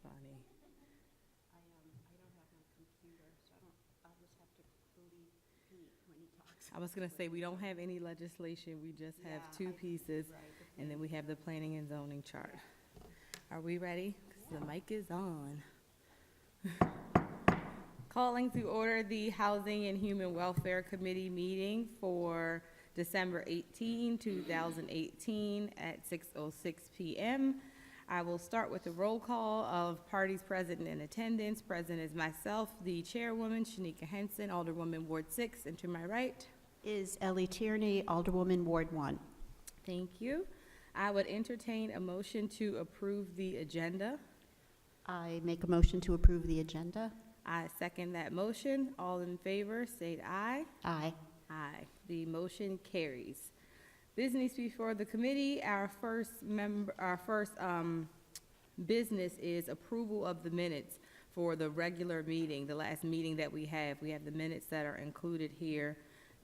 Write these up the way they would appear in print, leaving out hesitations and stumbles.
funny. I don't have my computer, so I'll just have to believe Pete when he talks. I was gonna say, we don't have any legislation, we just have Yeah, two pieces, Right. and then we have the planning and zoning chart. Are we ready? 'Cause the mic is on. Calling to order the Housing and Human Welfare Committee meeting for December 18, 2018 at 6:06 PM. I will start with the roll call of parties present and in attendance. Present is myself, the chairwoman, Shanika Henson, Alderwoman Ward 6, and to my right. Is Ellie Tierney, Alderwoman, Ward 1. Thank you. I would entertain a motion to approve the agenda. I make a motion to approve the agenda. I second that motion. All in favor, state aye. Aye. Aye. The motion carries. Business before the committee. Our first business is approval of the minutes for the regular meeting, the last meeting that we have. We have the minutes that are included here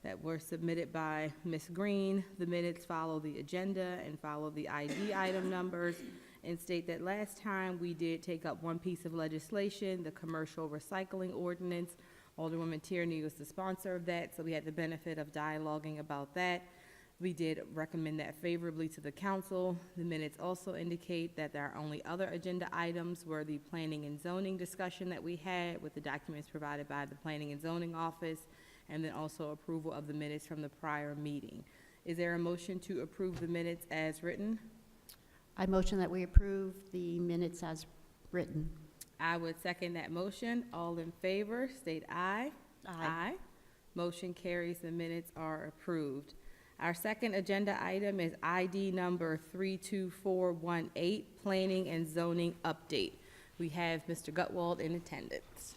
that were submitted by Ms. Green. The minutes follow the agenda and follow the ID item numbers, and state that last time we did take up one piece of legislation, the commercial recycling ordinance. Alderwoman Tierney was the sponsor of that, so we had the benefit of dialoguing about that. We did recommend that favorably to the council. The minutes also indicate that our only other agenda items were the planning and zoning discussion that we had with the documents provided by the planning and zoning office, and then also approval of the minutes from the prior meeting. Is there a motion to approve the minutes as written? I motion that we approve the minutes as written. I would second that motion. All in favor, state aye. Aye. Motion carries. The minutes are approved. Our second agenda item is ID number 32418, Planning and Zoning Update. We have Mr. Gutwald in attendance.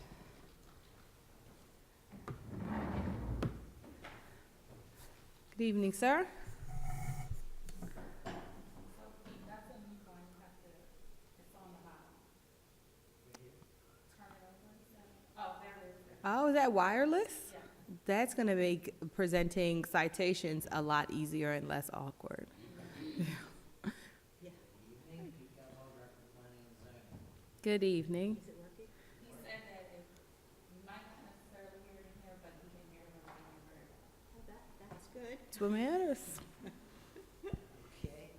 Good evening, sir. Oh, is that wireless? Yeah. That's gonna make presenting citations a lot easier and less awkward. Good evening. Is it working? He said that you might not necessarily hear it in here, but he can hear it around here. Oh, that's good. That's what matters. Okay.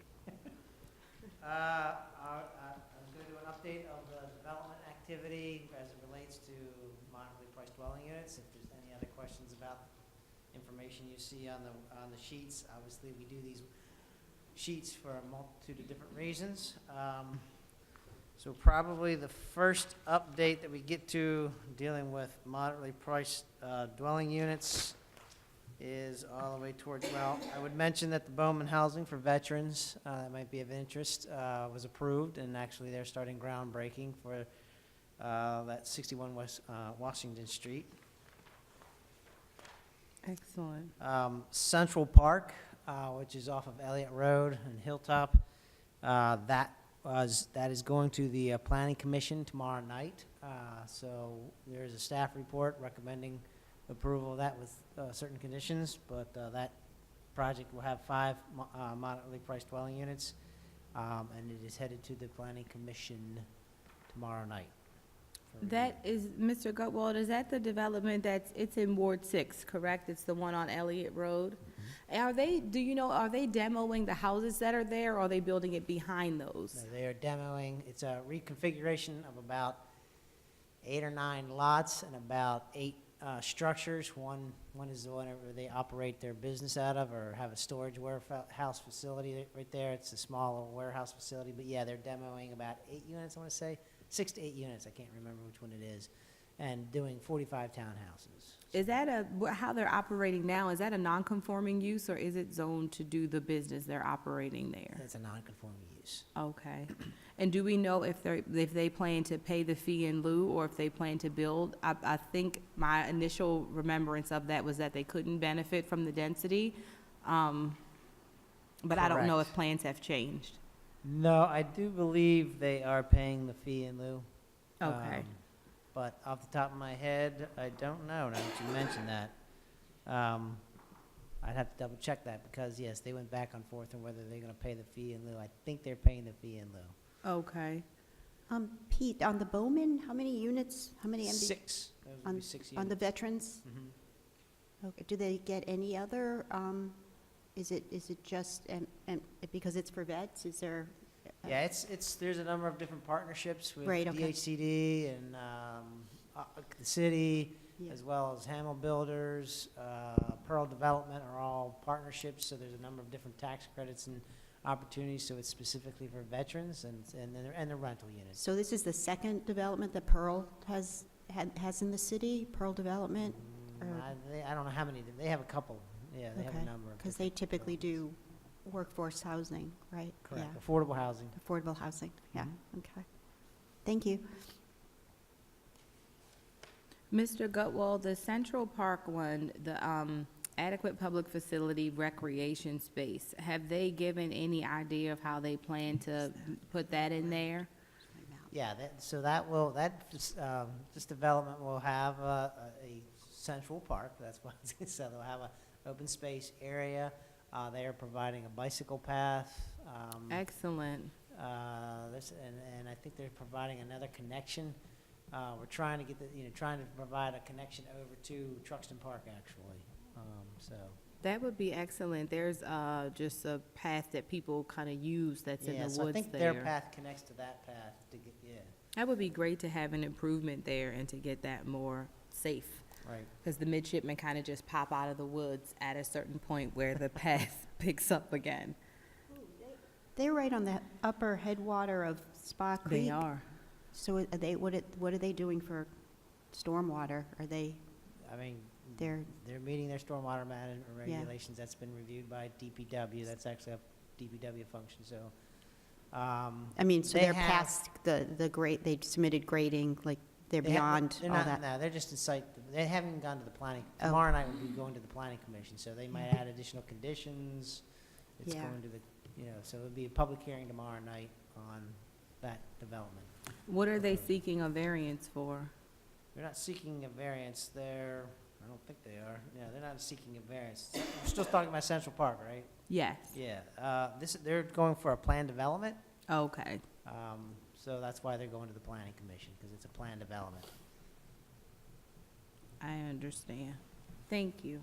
I was going to do an update of the development activity as it relates to moderately priced dwelling units. If there's any other questions about information you see on the sheets, obviously we do these sheets for a multitude of different reasons. So probably the first update that we get to dealing with moderately priced dwelling units is all the way towards, well, I would mention that the Bowman Housing for Veterans, that might be of interest, was approved, and actually they're starting groundbreaking for that 61 West Washington Street. Excellent. Central Park, which is off of Elliot Road and Hilltop, that is going to the Planning Commission tomorrow night. So there is a staff report recommending approval of that with certain conditions, but that project will have 5 moderately priced dwelling units, and it is headed to the Planning Commission tomorrow night. That is, Mr. Gutwald, is that the development it's in Ward 6, correct? It's the one on Elliott Road? Are they demoing the houses that are there, or are they building it behind those? No, they are demoing. It's a reconfiguration of about 8 or 9 lots and about 8 structures. One is the one where they operate their business out of or have a storage warehouse facility right there. It's a small warehouse facility, but yeah, they're demoing about 8 units, I want to say. 6 to 8 units, I can't remember which one it is, and doing 45 townhouses. Is that how they're operating now? Is that a non-conforming use, or is it zoned to do the business they're operating there? It's a non-conforming use. Okay. And do we know if they plan to pay the fee in lieu, or if they plan to build? I think my initial remembrance of that was that they couldn't benefit from the density, but I don't know if Correct. plans have changed. No, I do believe they are paying the fee in lieu. Okay. But off the top of my head, I don't know, now that you mentioned that. I'd have to double check that, because yes, they went back and forth on whether they're gonna pay the fee in lieu. I think they're paying the fee in lieu. Okay. Pete, on the Bowman, how many units, how many? 6, those would be 6 units. On the veterans? Mhm. Okay, do they get any other, is it just, and because it's for vets, is there? Yeah, there's a number of different partnerships with Right, okay. DHCD and the city, Yeah. as well as Hamel Builders, Pearl Development are all partnerships, so there's a number of different tax credits and opportunities, so it's specifically for veterans and the rental units. So this is the second development that Pearl has in the city, Pearl Development? or- I don't know how many, they have a couple, yeah, they have a Okay, number of because they different typically developments. do workforce housing, right? Correct, Yeah, affordable housing. affordable housing, yeah, Mhm. okay. Thank you. Mr. Gutwald, the Central Park one, the adequate public facility recreation space, have they given any idea of how they plan to put that in there? Yeah, this development will have a central park, that's what it's gonna say, they'll have an open space area. They are providing a bicycle path. Excellent. And I think they're providing another connection. We're trying to get trying to provide a connection over to Truxton Park, actually, so. That would be excellent. There's just a path that people kind of use that's in Yeah, the so I woods think their there. path connects to that path to get, yeah, That would be great to have an improvement there and to get that more safe. right. Because the midshipmen kind of just pop out of the woods at a certain point where the path picks up again. They're right on the upper headwater of Spa Creek. They are. So are they, what are they doing for stormwater? Are they, I mean, they're, they're meeting their stormwater management Yeah. regulations. That's been reviewed by DPW. That's actually a DPW function, so. I mean, so They they're have- past the grade, they submitted grading, like, they're They have- beyond they're all not- that? No, they're just in site, they haven't even gone to the planning. Oh. Tomorrow night we'll be going to the planning commission, so they might add additional conditions. It's Yeah. going to the, so it'll be a public hearing tomorrow night on that development. What are they seeking a variance for? They're not seeking a variance, I don't think they are. Yeah, they're not seeking a variance. We're still talking about Central Park, right? Yes. Yeah, they're going for a planned development, Okay. so that's why they're going to the planning commission, because it's a planned development. I understand. Thank you.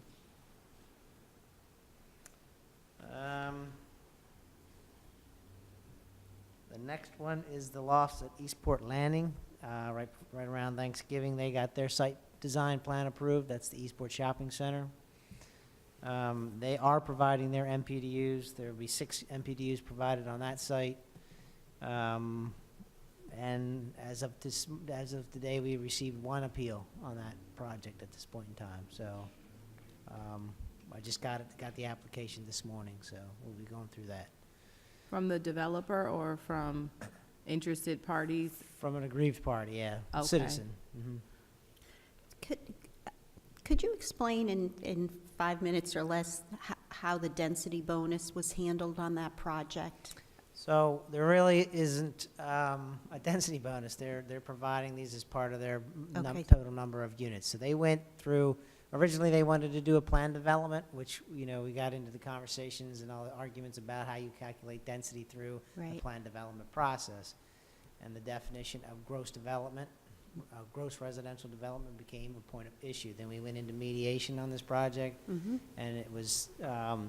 The next one is the lofts at Eastport Landing, right around Thanksgiving. They got their site design plan approved. That's the Eastport Shopping Center. They are providing their MPDUs. There will be 6 MPDUs provided on that site. And as of today, we received 1 appeal on that project at this point in time. So I just got the application this morning, so we'll be going through that. From the developer or from interested parties? From an aggrieved party, yeah, Okay. citizen. Mhm. Could you explain in 5 minutes or less how the density bonus was handled on that project? So there really isn't a density bonus. They're providing these as part of their Okay. total number of units. So they went through, originally they wanted to do a plan development, which, we got into the conversations and all the arguments about how you calculate density through the Right. plan development process. And the definition of gross development, gross residential development became a point of issue. Then we went into mediation on this project, Mm-hmm. and it was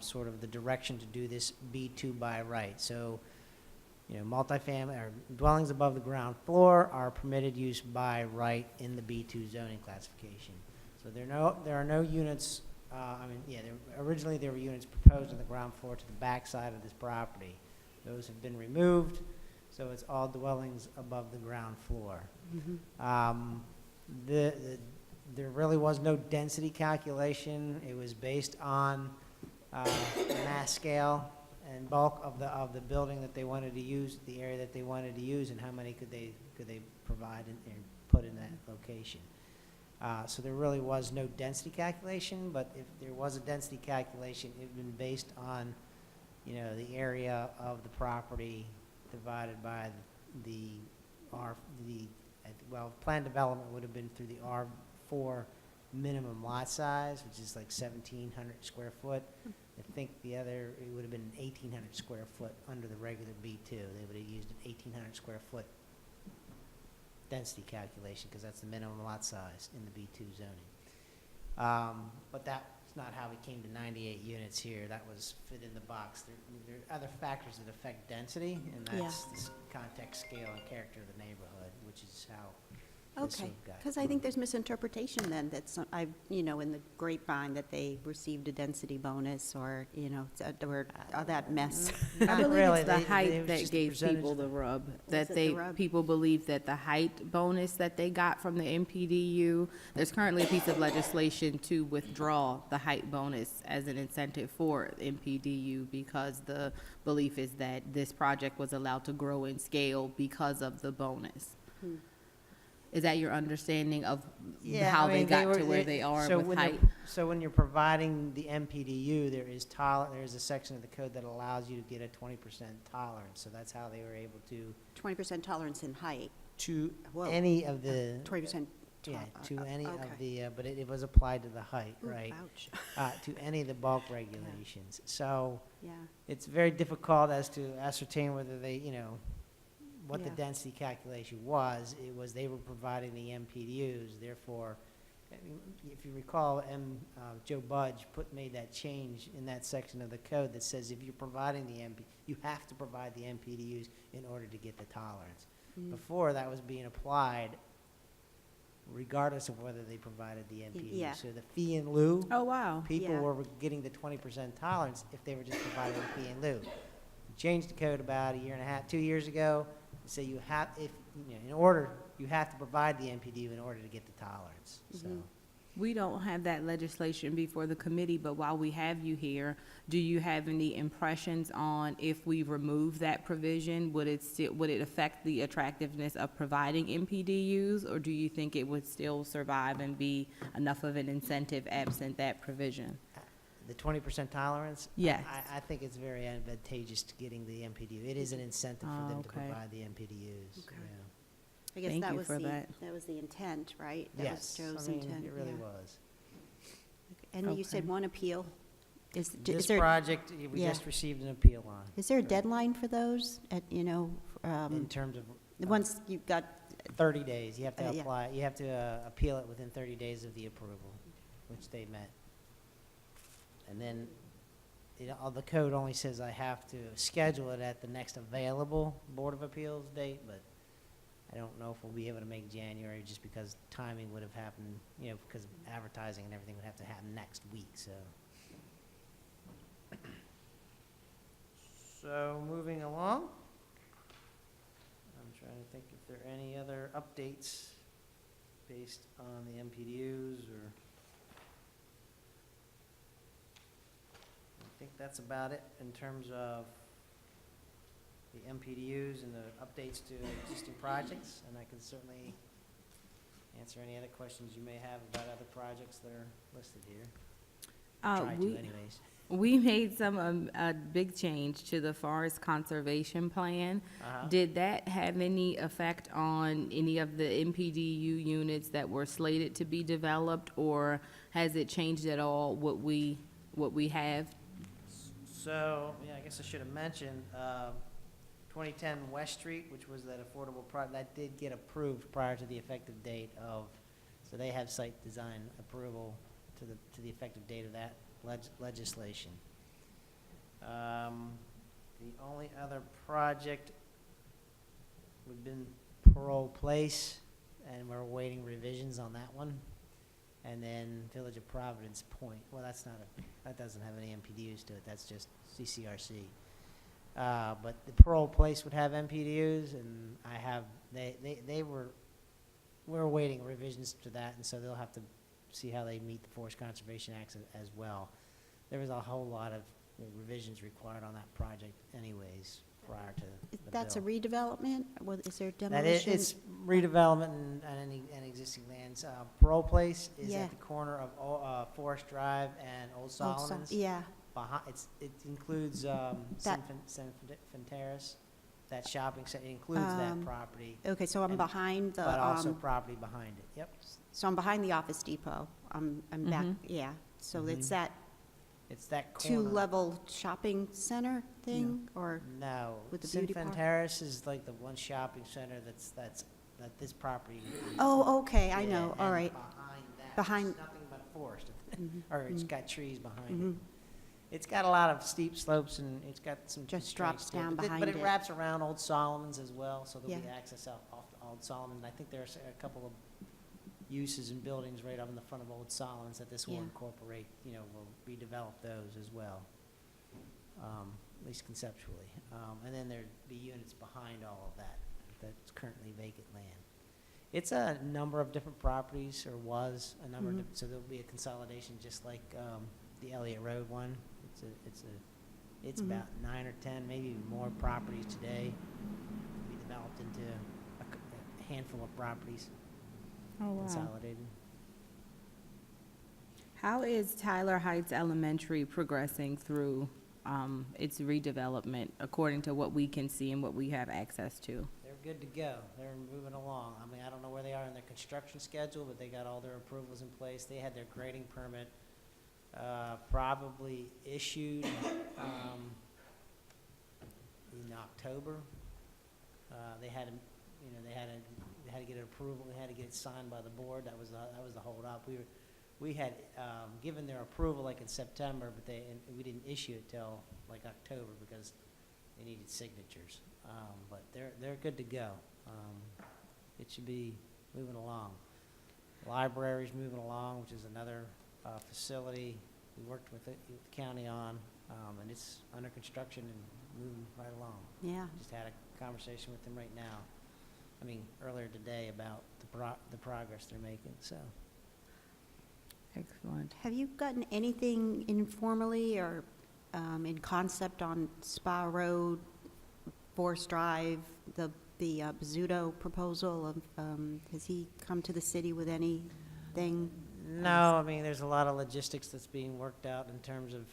sort of the direction to do this B2 by right. So, multifamily or dwellings above the ground floor are permitted use by right in the B2 zoning classification. So there are no units, originally there were units proposed on the ground floor to the back side of this property. Those have been removed, so it's all dwellings above the ground floor. Mm-hmm. There really was no density calculation. It was based on mass scale and bulk of the building that they wanted to use, the area that they wanted to use, and how many could they provide and put in that location. So there really was no density calculation, but if there was a density calculation, it would have been based on, the area of the property divided by planned development would have been through the R4 minimum lot size, which is like 1,700 square foot. I think it would have been 1,800 square foot under the regular B2. They would have used an 1,800 square foot density calculation, because that's the minimum lot size in the B2 zoning. But that's not how we came to 98 units here. That was fit in the box. There are other factors that affect density, and that's the context, scale, and character of the neighborhood, which is how this Okay, one got. because I think there's misinterpretation then, that some, in the grapevine, that they received a density bonus, or, or that mess. I Not believe really. it's the They- it height was that just the gave percentage people of the rub. Was That it they, the rub? people believe that the height bonus that they got from the MPDU, there's currently a piece of legislation to withdraw the height bonus as an incentive for MPDU, because the belief is that this project was allowed to grow in scale because of the bonus. Is that your understanding of Yeah, how I they mean, got were- to where they are so with when height? So when you're providing the MPDU, there's a section of the code that allows you to get a 20% tolerance. So that's how they were able to 20% tolerance in height, Whoa. any of the 20%. yeah to any of okay. the but it was applied to the height, Ooh, right? ouch. To any of the bulk regulations. So Yeah, it's very difficult as to ascertain whether they what the Yeah. density calculation was. It was they were providing the MPDUs, therefore, if you recall, Joe Budge made that change in that section of the code that says if you're providing the you have to provide the MPDUs in order to get the tolerance. Before, that was being applied regardless of whether they provided the MPDUs. Yeah. So the fee in lieu, Oh, wow. people Yeah. were getting the 20% tolerance if they were just providing the fee in lieu. We changed the code about a year and a half, 2 years ago. So you have, you have to provide the MPDU in order to get the tolerance, so. We don't have that legislation before the committee, but while we have you here, do you have any impressions on if we remove that provision, would it affect the attractiveness of providing MPDUs, or do you think it would still survive and be enough of an incentive absent that provision? The 20% tolerance? Yes. I think it's very advantageous to getting the MPDU. It is an incentive for them to okay. provide the MPDUs, Okay. yeah. I guess Thank that you was for the, that. that was the intent, right? That Yes, was Joe's I mean, intent. it really yeah. was. And you said Okay. one appeal. Is This there, project, we yeah. just received an appeal on. is there a Right. deadline for those, In terms of the ones you've got, 30 days, you have to yeah. apply, you have to appeal it within 30 days of the approval, which they met. And then, the code only says I have to schedule it at the next available Board of Appeals date, but I don't know if we'll be able to make January, just because timing would have happened, because of advertising and everything would have to happen next week, so. So, moving along. I'm trying to think if there are any other updates based on the MPDUs, or. I think that's about it in terms of the MPDUs and the updates to existing projects, and I can certainly answer any other questions you may have about other projects that are listed here. Try to anyways. We made a big change to the forest conservation plan. Uh-huh. Did that have any effect on any of the MPDU units that were slated to be developed, or has it changed at all what we have? So, I guess I should have mentioned, 2010 West Street, which was that affordable project, that did get approved prior to the effective date of, so they have site design approval to the effective date of that legislation. The only other project would have been Parole Place, and we're awaiting revisions on that one. And then Village of Providence Point, well, that doesn't have any MPDUs to it, that's just CCRC. But the Parole Place would have MPDUs, and we're awaiting revisions to that, and so they'll have to see how they meet the Forest Conservation Act as well. There was a whole lot of revisions required on that project anyways, prior to the bill. that's a redevelopment? Is there That demolition? it's redevelopment and existing lands. Parole Place is Yeah. at the corner of Forest Drive and Old Solomons. Yeah, It includes San Terrace, that shopping center, it includes that property, okay, so I'm And- behind the, but also property behind it. Yep. so I'm behind the Office Depot. I'm back, yeah. So it's Mhm. that It's that corner. two-level shopping center thing, or? No. With the beauty San park? Terrace is like the one shopping center that's that this property. Oh, okay, I Yeah, know, all and right. Behind that, Behind- it's nothing but forest, Mhm, or it's mhm, got trees behind mhm. it. It's got a lot of steep slopes and it's got some Just constraints drops to it, down but behind but it it. wraps around Old Solomon's as well, so there'll be Yeah. access out off to Old Solomon. I think there's a couple of uses and buildings right up in the front of Old Solomon's that this will Yeah. incorporate, you know, will redevelop those as well, at least conceptually. And then there'd be units behind all of that, that's currently vacant land. It's a number of different properties, or was a number of Mhm. different, so there'll be a consolidation, just like the Elliot Road one. It's Mhm. about 9 or 10, maybe even more properties today. To be developed into a handful of properties, Oh, wow. consolidated. How is Tyler Heights Elementary progressing through its redevelopment, according to what we can see and what we have access to? They're good to go. They're moving along. I mean, I don't know where they are in their construction schedule, but they got all their approvals in place. They had their grading permit probably issued in October. They had, they had to get an approval. They had to get it signed by the board. That was the holdup. We had given their approval like in September, but we didn't issue it till like October because they needed signatures. But they're good to go. It should be moving along. Library's moving along, which is another facility we worked with the county on, and it's under construction and moving right along. Yeah. Just had a conversation with them right now. I mean, earlier today about the progress they're making. So Excellent. Have you gotten anything informally or in concept on Spa Road, Forest Drive, the Bizzuto proposal? Has he come to the city with anything? no, I mean, there's a lot of logistics that's being worked out in terms of,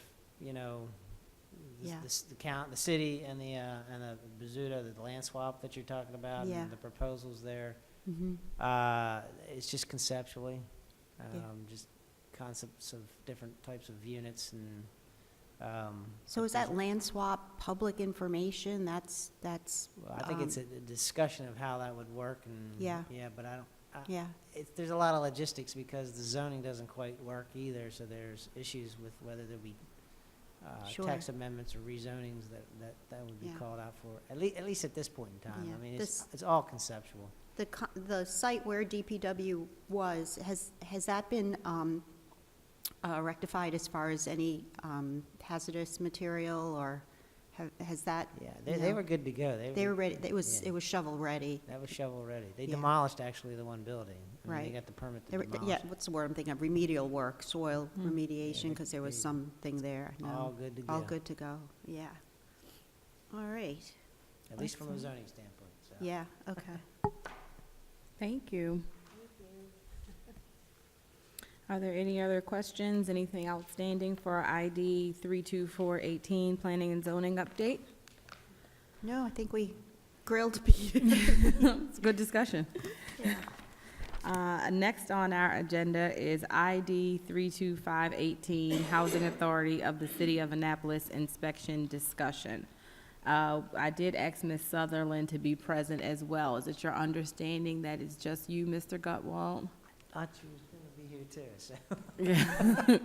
Yeah. the city and the Bizzuto, the land swap that you're talking about, Yeah. and the proposals there. Mhm. It's just conceptually, Yeah. just concepts of different types of units and. So is that land swap public information? That's, Well, I think it's a discussion of how that would work and. Yeah. Yeah, but I don't. yeah, There's a lot of logistics because the zoning doesn't quite work either, so there's issues with whether there'll be Sure. text amendments or rezonings that would be Yeah. called out for, at least at this point in time. Yeah. I mean, This- it's all conceptual. the site where DPW was, has that been rectified as far as any hazardous material, or has that? Yeah, you they know, were good to go. They were ready, it was yeah. shovel ready. That was shovel ready. They Yeah. demolished actually the one building. I mean, Right. They got the permit They to were- demolish. Yeah, what's the word I'm thinking of? Remedial work, soil remediation, Yeah, because there was they- something there. No, All good to go. all good to go, yeah. All right, At least from a Excellent. zoning standpoint, so. yeah, okay. Thank you. Are there any other questions, anything outstanding for ID 32418, Planning and Zoning Update? No, I think we grilled Pete. It's a good discussion. Yeah. Next on our agenda is ID 32518, Housing Authority of the City of Annapolis Inspection Discussion. I did ask Ms. Sutherland to be present as well. Is it your understanding that it's just you, Mr. Gutwald? I thought you was gonna be here too, so. Yeah.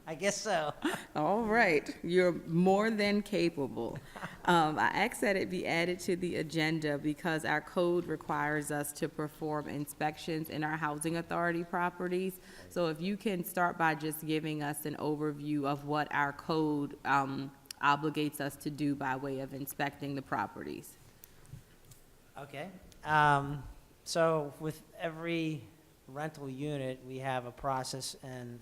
I guess so. All right, you're more than capable. I asked that it be added to the agenda because our code requires us to perform inspections in our housing authority properties. So if you can start by just giving us an overview of what our code obligates us to do by way of inspecting the properties. Okay. So with every rental unit, we have a process and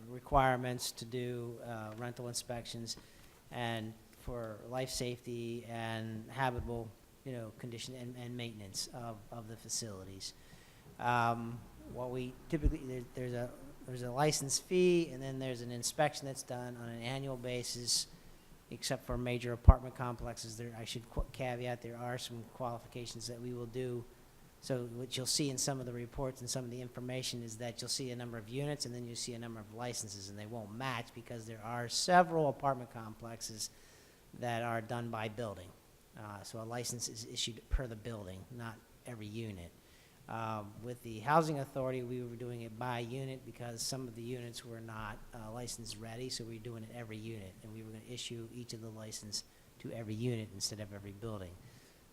requirements to do rental inspections and for life safety and habitable, condition and maintenance of the facilities. What we typically, there's a license fee, and then there's an inspection that's done on an annual basis, except for major apartment complexes. I should caveat, there are some qualifications that we will do. So what you'll see in some of the reports and some of the information is that you'll see a number of units and then you'll see a number of licenses, and they won't match because there are several apartment complexes that are done by building. So a license is issued per the building, not every unit. With the Housing Authority, we were doing it by unit because some of the units were not license ready, so we were doing it every unit, and we were going to issue each of the license to every unit instead of every building.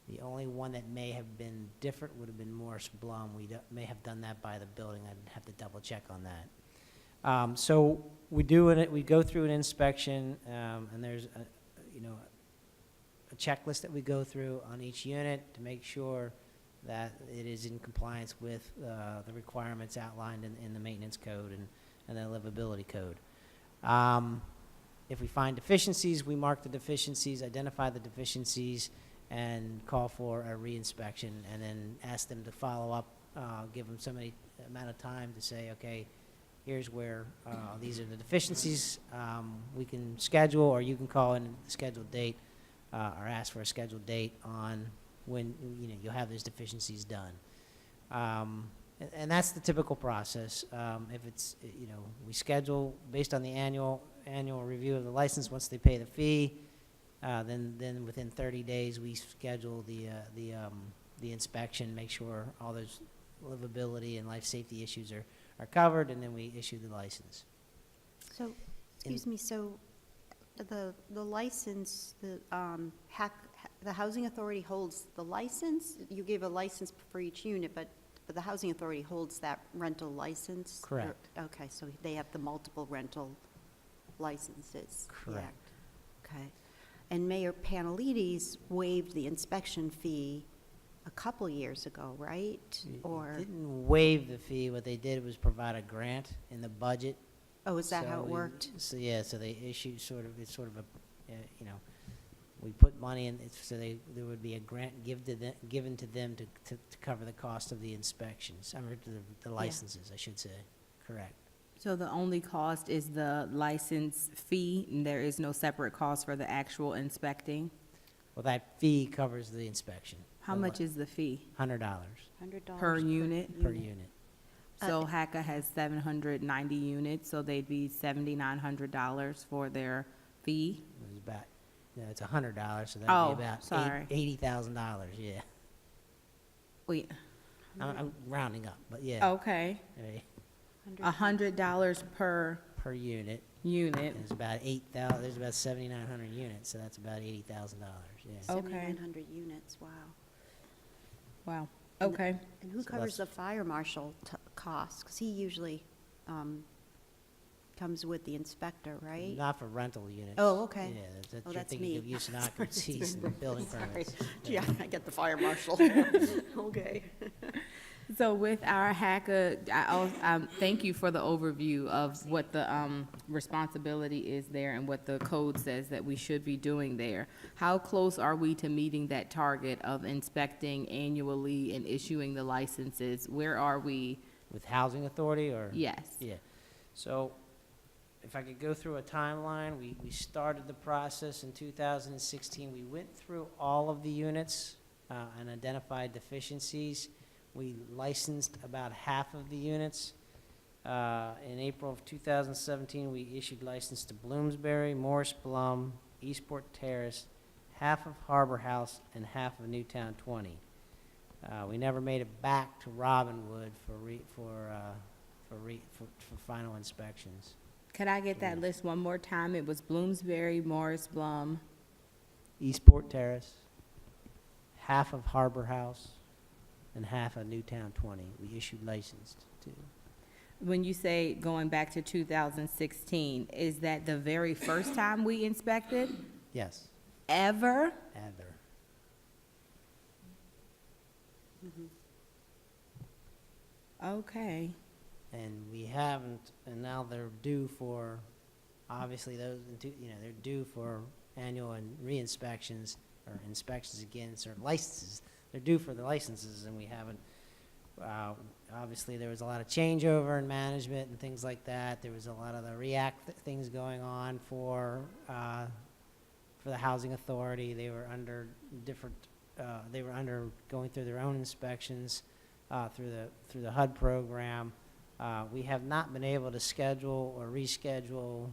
The only one that may have been different would have been Morris Blum. We may have done that by the building. I'd have to double check on that. So we go through an inspection, and there's a checklist that we go through on each unit to make sure that it is in compliance with the requirements outlined in the maintenance code and the livability code. If we find deficiencies, we mark the deficiencies, identify the deficiencies, and call for a reinspection, and then ask them to follow up, give them some amount of time to say, okay, here's where these are the deficiencies. We can schedule, or you can call in a scheduled date, or ask for a scheduled date on when you'll have those deficiencies done. And that's the typical process. If it's, we schedule based on the annual review of the license. Once they pay the fee, then within 30 days we schedule the inspection, make sure all those livability and life safety issues are covered, and then we issue the license. So, excuse me, so the license, the Housing Authority holds the license? You give a license for each unit, but the Housing Authority holds that rental license? Correct. Okay, so they have the multiple rental licenses? Correct. Yeah. Okay. And Mayor Panelides waived the inspection fee a couple years ago, right? Or Didn't waive the fee. What they did was provide a grant in the budget. oh, is that So how it we- worked? So yeah, so they issued it's sort of a, we put money in, so there would be a grant given to them to cover the cost of the inspections, the licenses, I should say. Correct. So the only cost is the license fee, and there is no separate cost for the actual inspecting? Well, that fee covers the inspection. How much is the fee? $100 $100 Per unit? per unit. So HACA has 790 units, so they'd be $7,900 for their fee? It was about, it's $100, so Oh, that'd be about sorry. $80,000, yeah. Wait, I'm rounding up, but yeah. okay, I mean, $100 per per unit. unit. There's about 8,000. There's about 7,900 units, so that's about $80,000. Yeah. Okay. 7,900 units, wow. Wow, And- okay. And who So covers the that's- fire marshal costs? Because he usually comes with the inspector, right? Not for rental units. Oh, okay. Yeah, that's Oh, you're that's thinking me. of use and Sorry, occupancies and building Sorry. permits. Yeah, I get the fire marshal. Okay. So with our HACA, thank you for the overview of what the responsibility is there and what the code says that we should be doing there. How close are we to meeting that target of inspecting annually and issuing the licenses? Where are we? With Housing Authority or? Yes. Yeah. So if I could go through a timeline, we started the process in 2016. We went through all of the units and identified deficiencies. We licensed about half of the units. In April of 2017, we issued license to Bloomsbury, Morris Blum, Eastport Terrace, half of Harbor House, and half of Newtown 20. We never made it back to Robinwood for final inspections. Could I get that list one more time? It was Bloomsbury, Morris Blum. Eastport Terrace, half of Harbor House, and half of Newtown 20. We issued licensed to. When you say going back to 2016, is that the very first time we inspected? Yes, Ever? ever. Okay. And we haven't, and now they're due for, obviously those, they're due for annual and re-inspections, or inspections again, certain licenses. They're due for the licenses, and we haven't, obviously there was a lot of changeover in management and things like that. There was a lot of the things going on for the Housing Authority. They were under going through their own inspections through the HUD program. We have not been able to schedule or reschedule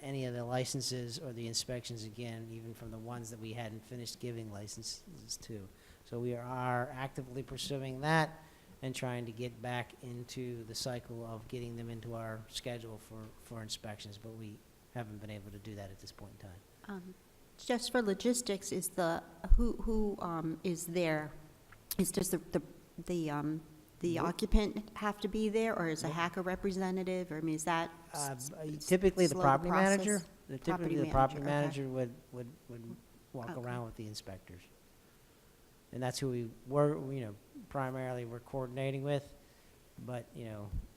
any of the licenses or the inspections again, even from the ones that we hadn't finished giving licenses to. So we are actively pursuing that, and trying to get back into the cycle of getting them into our schedule for inspections, but we haven't been able to do that at this point in time. Just for logistics, is who is there? Is just the occupant have to be there, or is a hacker representative, or I mean, is that Typically, the slow property process? manager, Property the property manager, okay. manager would walk Okay. around with the inspectors. And that's who we were, primarily we're coordinating with. But,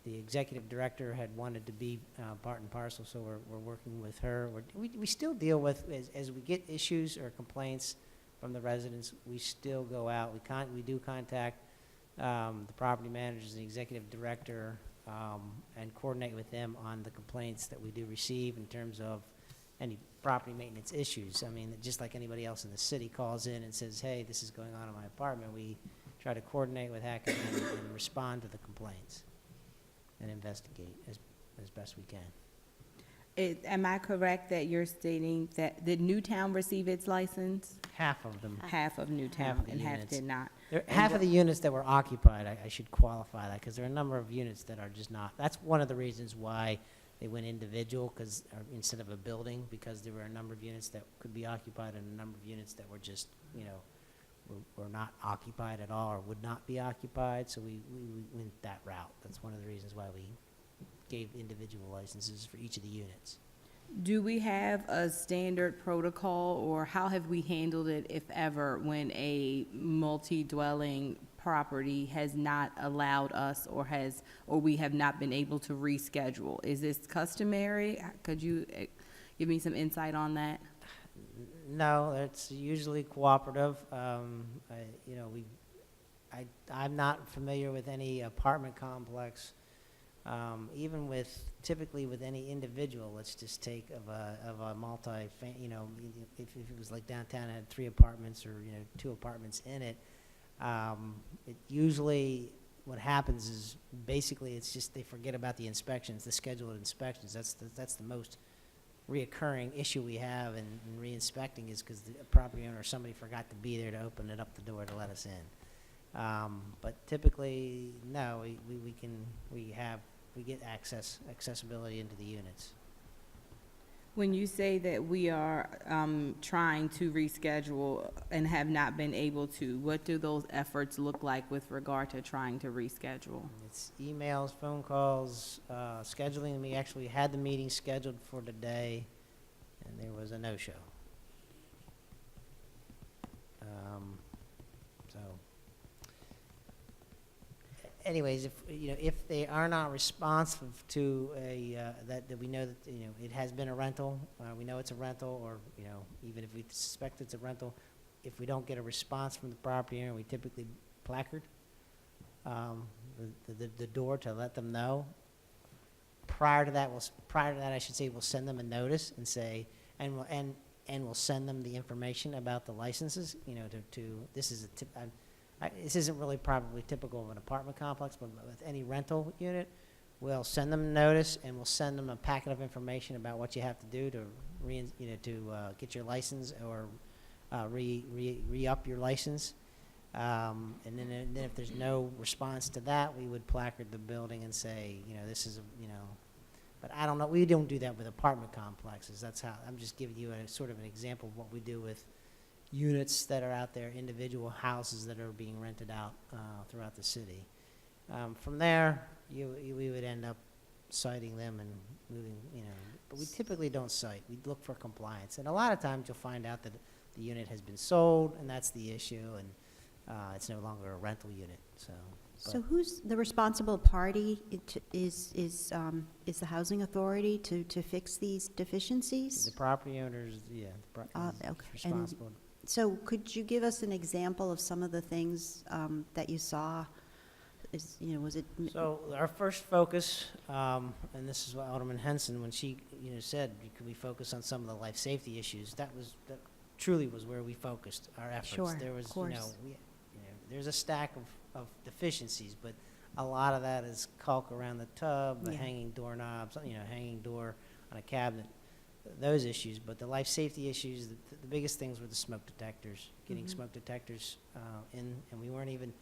the executive director had wanted to be part and parcel, so we're working with her. We still deal with, as we get issues or complaints from the residents, we still go out. We do contact the property managers and the executive director and coordinate with them on the complaints that we do receive in terms of any property maintenance issues. I mean, just like anybody else in the city calls in and says, hey, this is going on in my apartment, we try to coordinate with Hackett and respond to the complaints and investigate as best we can. Am I correct that you're stating that, did Newtown receive its license? Half of them. Half of Newtown, Half the and half units. did not. Half of the units that were occupied, I should qualify that, because there are a number of units that are just not. That's one of the reasons why they went individual, instead of a building, because there were a number of units that could be occupied and a number of units that were just, were not occupied at all or would not be occupied. So we went that route. That's one of the reasons why we gave individual licenses for each of the units. Do we have a standard protocol, or how have we handled it, if ever, when a multi-dwelling property has not allowed us or we have not been able to reschedule? Is this customary? Could you give me some insight on that? No, it's usually cooperative. I'm not familiar with any apartment complex. Even typically with any individual, let's just take of a if it was like downtown and had 3 apartments or 2 apartments in it, it usually what happens is basically it's just they forget about the inspections, the scheduled inspections. That's the most reoccurring issue we have in re-inspecting, is because the property owner or somebody forgot to be there to open it up the door to let us in. But typically, no, we get accessibility into the units. When you say that we are trying to reschedule and have not been able to, what do those efforts look like with regard to trying to reschedule? It's emails, phone calls, scheduling. We actually had the meeting scheduled for today, and there was a no-show. Anyways, if they are not responsive to that we know that it has been a rental, we know it's a rental, or even if we suspect it's a rental, if we don't get a response from the property owner, we typically placard the door to let them know. Prior to that, I should say, we'll send them a notice and say, and we'll send them the information about the licenses. This isn't really probably typical of an apartment complex, but with any rental unit, we'll send them a notice and we'll send them a packet of information about what you have to do to get your license or re-up your license. And then if there's no response to that, we would placard the building and say, this is but I don't know. We don't do that with apartment complexes. That's how I'm just giving you a sort of an example of what we do with units that are out there, individual houses that are being rented out throughout the city. From there, we would end up citing them and moving, but we typically don't cite. We look for compliance. And a lot of times you'll find out that the unit has been sold, and that's the issue, and it's no longer a rental unit. So who's the responsible party? Is the housing authority to fix these deficiencies? The property owners, Okay. responsible. So could you give us an example of some of the things that you saw? Was it? So our first focus, and this is what Alderman Henson, when she said, could we focus on some of the life safety issues? That truly was where we focused our efforts. Sure, There was, of course. there's a stack of deficiencies, but a lot of that is caulk around the tub, the Yeah. hanging doorknobs, hanging door on a cabinet, those issues. But the life safety issues, the biggest things were the smoke detectors, getting Mhm. smoke detectors in, and we weren't even,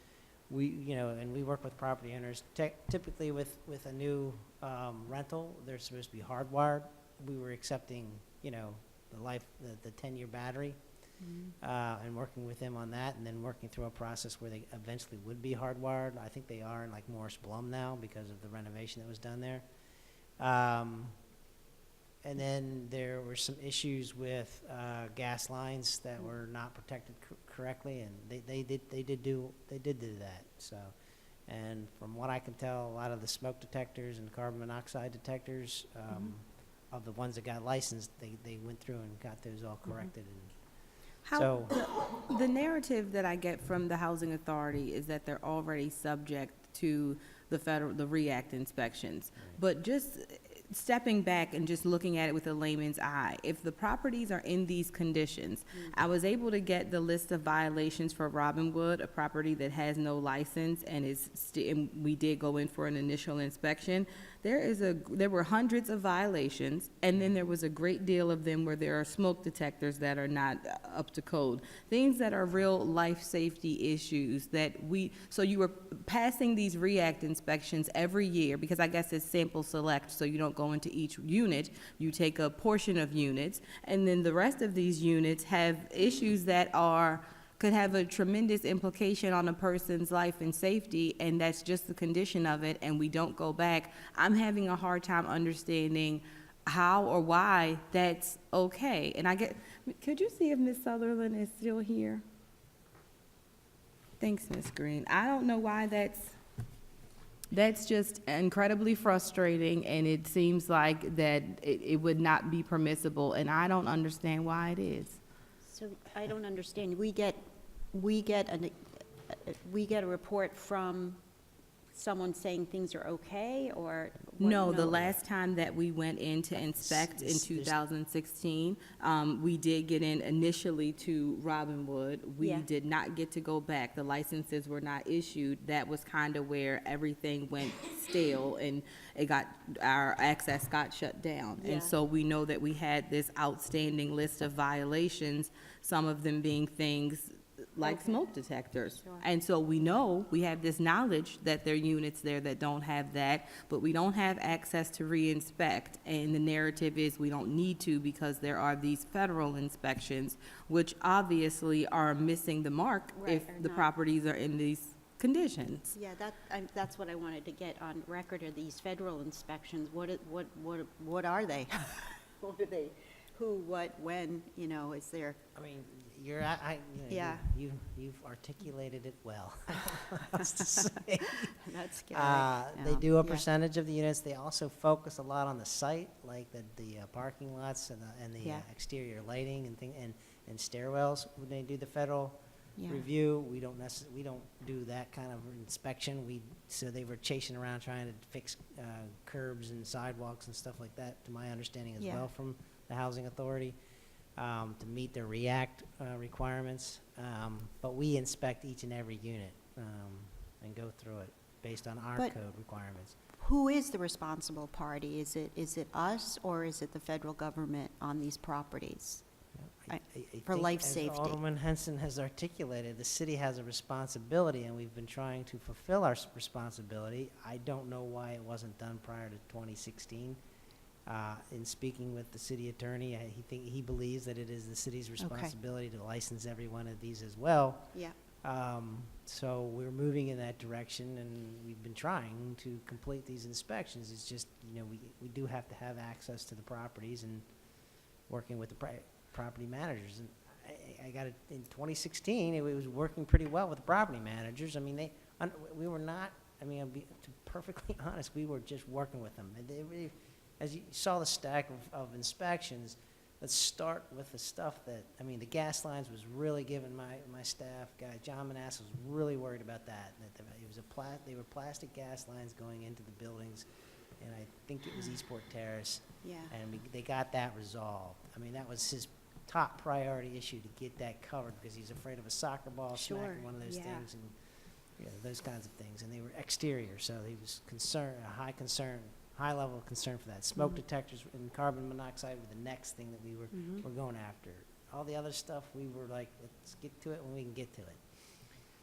and we work with property owners, typically with a new rental, they're supposed to be hardwired. We were accepting, the 10-year battery, and working with them on that, and then working through a process where they eventually would be hardwired. I think they are in like Morris Blum now because of the renovation that was done there. And then there were some issues with gas lines that were not protected correctly, and they did do that. So, and from what I can tell, a lot of the smoke detectors and carbon monoxide detectors of the ones that got licensed, they went through and got those all corrected. And so The narrative that I get from the housing authority is that they're already subject to the REACT inspections. Right. But just stepping back and just looking at it with a layman's eye, if the properties are in these conditions, I was able to get the list of violations for Robinwood, a property that has no license and and we did go in for an initial inspection. There were hundreds of violations, and then there was a great deal of them where there are smoke detectors that are not up to code. Things that are real life safety issues so you were passing these REACT inspections every year, because I guess it's sample select, so you don't go into each unit, you take a portion of units, and then the rest of these units have issues that could have a tremendous implication on a person's life and safety, and that's just the condition of it, and we don't go back. I'm having a hard time understanding how or why that's okay. And could you see if Ms. Sutherland is still here? Thanks, Ms. Green. I don't know why that's just incredibly frustrating, and it seems like that it would not be permissible, and I don't understand why it is. So I don't understand. We get a report from someone saying things are okay, or what? No, the last time that we went in to inspect in 2016, we did get in initially to Robinwood. We Yeah. did not get to go back. The licenses were not issued. That was kind of where everything went stale, and our access got shut down. Yeah. And so we know that we had this outstanding list of violations, some of them being things like smoke detectors. Sure. And so we have this knowledge that there are units there that don't have that, but we don't have access to re-inspect. And the narrative is we don't need to because there are these federal inspections, which obviously are missing the mark Right, if or the not. properties are in these conditions. Yeah, that's what I wanted to get on record, are these federal inspections. What are they? What are they? Who, what, when, is there? I mean, Yeah. you've articulated it well. That's to say. That's scary. They do a Yeah. percentage of the units. They also focus a lot on the site, like the parking lots and the Yeah. exterior lighting and stairwells. When they do the federal Yeah. review, we don't do that kind of inspection. So they were chasing around trying to fix curbs and sidewalks and stuff like that, to my understanding as Yeah. well, from the housing authority, to meet their REACT requirements. But we inspect each and every unit and go through it based on our But- code requirements. Who is the responsible party? Is it us, or is it the federal government on these properties? I for think, life as safety. Alderman Henson has articulated, the city has a responsibility, and we've been trying to fulfill our responsibility. I don't know why it wasn't done prior to 2016. In speaking with the city attorney, he believes that it is the city's responsibility to license every one of these as well. Yeah. So we're moving in that direction, and we've been trying to complete these inspections. It's just, we do have to have access to the properties and working with the property managers. And I got it in 2016, it was working pretty well with the property managers. I mean, we were not, to be perfectly honest, we were just working with them. And they really, as you saw the stack of inspections, let's start with the stuff that, the gas lines was really giving my staff guy, John Manasseh, was really worried about that. They were plastic gas lines going into the buildings, and I think it was Eastport Terrace. Yeah. And they got that resolved. That was his top priority issue, to get that covered, because he's afraid of a soccer ball Sure, smacking one of those yeah. things, and those kinds of things. And they were exterior, so he was high level of concern for that. Smoke detectors and carbon monoxide were the next thing that we were going after. All the other stuff, we were like, let's get to it when we can get to it.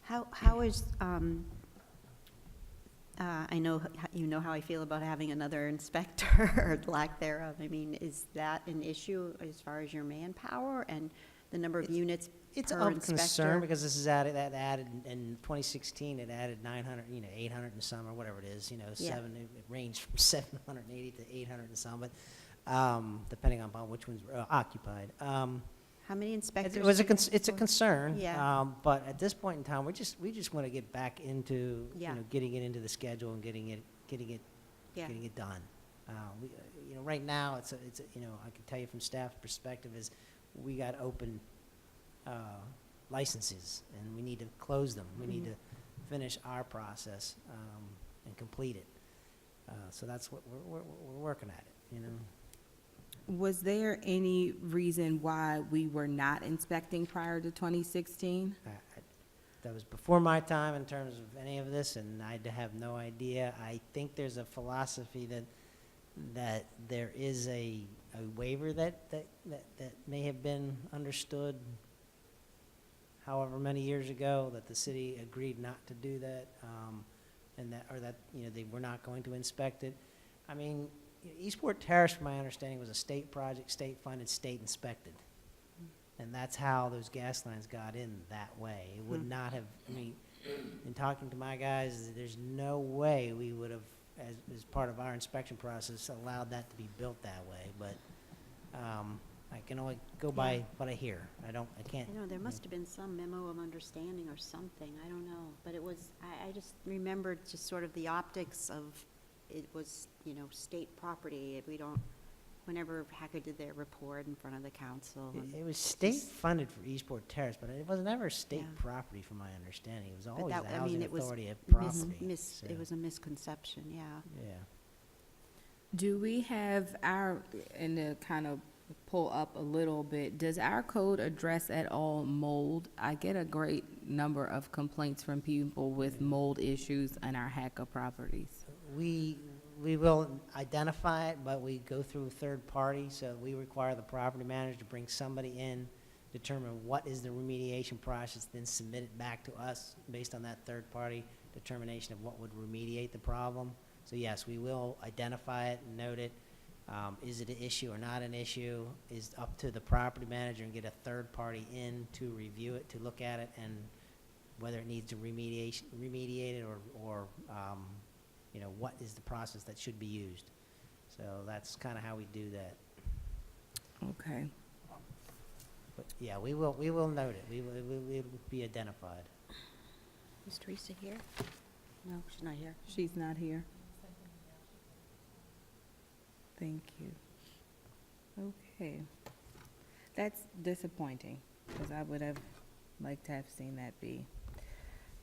How is, I know, you know how I feel about having another inspector, or lack thereof. I mean, is that an issue as far as your manpower and the number of units It's per of inspector? concern because this is added, that added in 2016, it added 900, 800 and some, or whatever it is, Yeah. it ranged from 780 to 800 and some, but depending upon which ones were occupied. How many inspectors? It was do you have it's a for- concern. Yeah. But at this point in time, we just want to get back into, Yeah. getting it into the schedule and getting it Yeah. done. Right now, I can tell you from staff perspective is we got open licenses and we need to close them. We need Mhm. to finish our process and complete it. So that's what we're working at it, Was there any reason why we were not inspecting prior to 2016? That was before my time in terms of any of this, and I have no idea. I think there's a philosophy that there is a waiver that may have been understood however many years ago, that the city agreed not to do that, and that they were not going to inspect it. I mean, Eastport Terrace, from my understanding, was a state project, state funded, state inspected. And that's how those gas lines got in that way. It would not have, in talking to my guys, there's no way we would have, as part of our inspection process, allowed that to be built that way. But I can only go by what I hear. I can't. I know, there must have been some memo of understanding or something, I don't know. But it was, I just remembered just sort of the optics of, it was, state property. We don't, whenever Hacker did their report in front of the council. It was state funded for Eastport Terrace, but it was never state Yeah. property, from my understanding. It was But always that, the I mean, housing it was authority of mis- property. mis- It so, was a misconception, yeah. yeah. Do we have and to kind of pull up a little bit, does our code address at all mold? I get a great number of complaints from people with mold issues on our Hacker properties. We will identify it, but we go through a third party, so we require the property manager to bring somebody in, determine what is the remediation process, then submit it back to us based on that third party determination of what would remediate the problem. So yes, we will identify it and note it. Is it an issue or not an issue is up to the property manager, and get a third party in to review it, to look at it, and whether it needs to remediate it or what is the process that should be used. So that's kind of how we do that. Okay. But yeah, we will note it. It will be identified. Is Teresa here? No, she's not here. She's not here. Thank you. Okay. That's disappointing, because I would have liked to have seen that be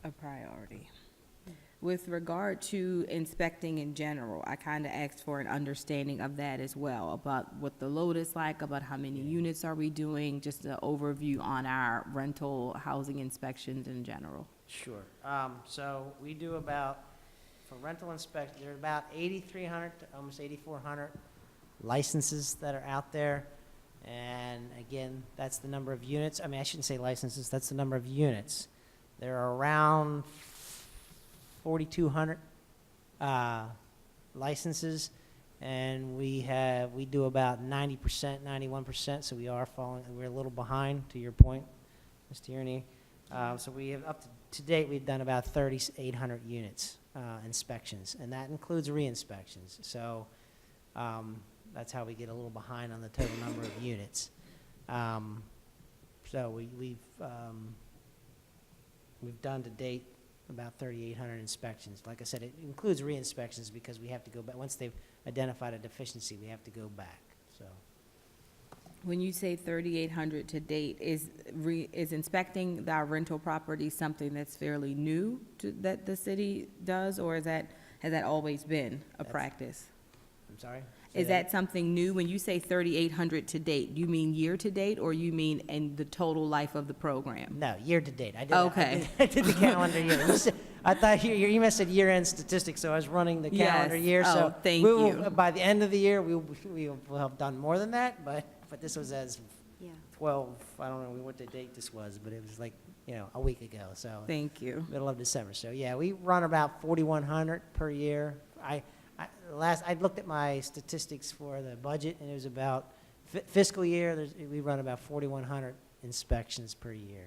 a priority. With regard to inspecting in general, I kind of asked for an understanding of that as well, about what the load is like, about how many units are we doing, just an overview on our rental housing inspections in general. Sure. So we do about, for rental inspection, there are about 8,300 to almost 8,400 licenses that are out there. And again, that's the number of units. I mean, I shouldn't say licenses, that's the number of units. There are around 4,200 licenses, and we do about 90%, 91%, so we're a little behind, to your point, Ms. Tierney. So we have to date, we've done about 3,800 units inspections, and that includes re-inspections. So that's how we get a little behind on the total number of units. So we've done to date about 3,800 inspections. Like I said, it includes re-inspections because we have to go back. Once they've identified a deficiency, we have to go back, so. When you say 3,800 to date, is inspecting our rental property something that's fairly new that the city does, or has that always been a practice? I'm sorry? Is that something new? When you say 3,800 to date, do you mean year to date, or you mean in the total life of the program? No, year to date. Okay. I did the calendar year. I thought your email said year-end statistics, so I was running the calendar Yes. year. So Oh, thank we will, you. by the end of the year, we will have done more than that, but this was as Yeah. 12, I don't know what the date this was, but it was like, you know, a week ago, so. Thank you. Middle of December. So, yeah, we run about 4,100 per year. I looked at my statistics for the budget, and it was about fiscal year, we run about 4,100 inspections per year.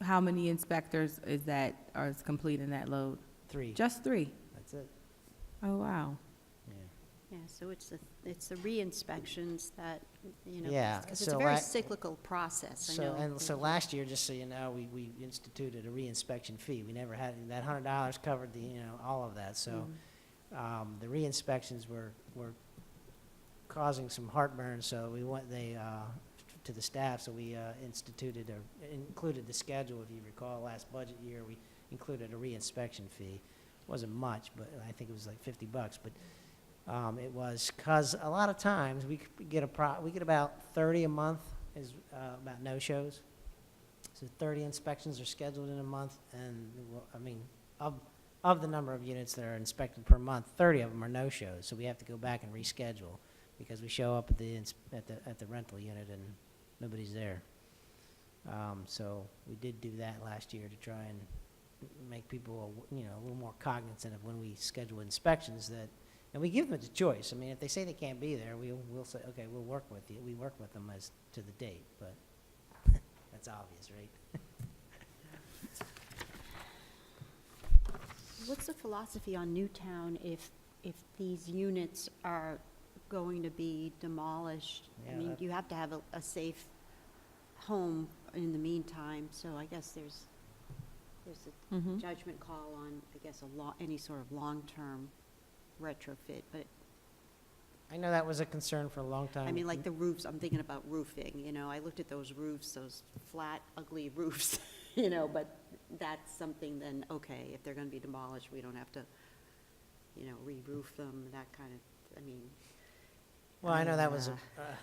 How many inspectors is completing that load? 3. Just 3? That's it. Oh, wow. Yeah. Yeah, so it's the re-inspections that, you know, Yeah, because it's so a very la- cyclical process, I So, know. and so last year, just so you know, we instituted a re-inspection fee. We never had, that $100 covered the, you know, all of that. So the re-inspections were causing some heartburn, so we went, to the staff, so we instituted or included the schedule. If you recall, last budget year, we included a re-inspection fee. Wasn't much, but I think it was like $50, but it was, because a lot of times we get about 30 a month is about no-shows. So 30 inspections are scheduled in a month, and I mean, of the number of units that are inspected per month, 30 of them are no-shows. So we have to go back and reschedule because we show up at the rental unit and nobody's there. So we did do that last year to try and make people, you know, a little more cognizant of when we schedule inspections that. And we give them the choice. I mean, if they say they can't be there, we'll say, okay, we'll work with you. We work with them as to the date, but that's obvious, right? What's the philosophy on Newtown if these units are going to be demolished? I Yeah, mean, that- you have to have a safe home in the meantime, so I guess there's a Mm-hmm. judgment call on, I guess, any sort of long-term retrofit, but, I know that was a concern for a long time. I mean, like the roofs, I'm thinking about roofing, you know, I looked at those roofs, those flat, ugly roofs, you know, but that's something then, okay, if they're gonna be demolished, we don't have to, you know, re-roof them, that kind of, I mean. Well, I know that was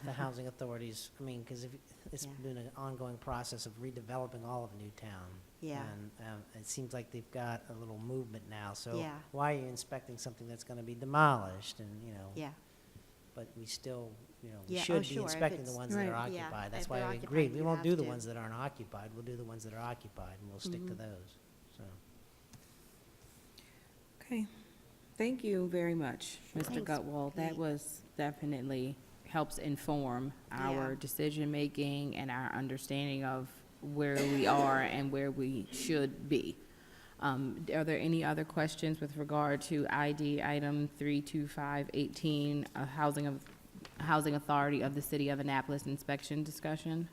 the housing authorities, I mean, because it's Yeah. been an ongoing process of redeveloping all of Newtown. Yeah. And it seems like they've got a little movement now, so Yeah. why are you inspecting something that's gonna be demolished? And, you know, Yeah, but we still, you know, we Yeah, oh, should be sure, if inspecting the it's- ones that are Right. Yeah, occupied. That's if why they're we occupied, agreed. We you won't have do the to. ones that aren't occupied. We'll do the ones that are occupied, and we'll stick to Mhm. those, so. Okay. Thank you very much, Mr. Thanks, Gutwald. That Kate. was definitely helps inform our Yeah. decision-making and our understanding of where we are and where we should be. Are there any other questions with regard to ID item 32518, Housing Authority of the City of Annapolis inspection discussion?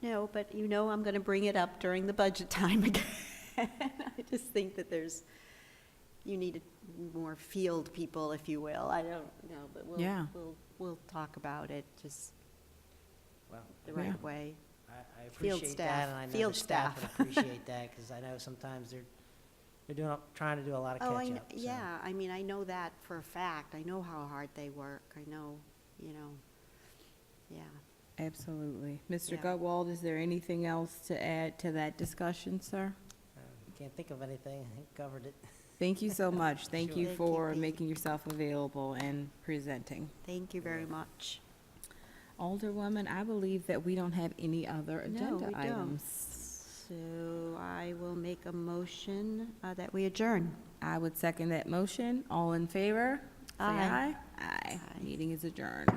no, but you know I'm gonna bring it up during the budget time again. I just think that you need more field people, if you will, I don't know, but Yeah. we'll talk about it, just Well, the Yeah. right way. I Field appreciate staff, that, and I know the field staff would staff. appreciate that, because I know sometimes they're trying to do a lot of Oh, catch-up. so. yeah, I mean, I know that for a fact, I know how hard they work, I know, you know, yeah. Absolutely. Mr. Yeah. Gutwald, is there anything else to add to that discussion, sir? Can't think of anything, I covered it. Thank you so much. Thank Sure. you Thank you, for Pete. making yourself available and presenting. Thank you very much. Alderwoman, I believe that we don't have any other No, agenda we don't. items. So I will make a motion that we adjourn. I would second that motion. All in favor? Say Aye. aye. Aye. Aye. Meeting is adjourned.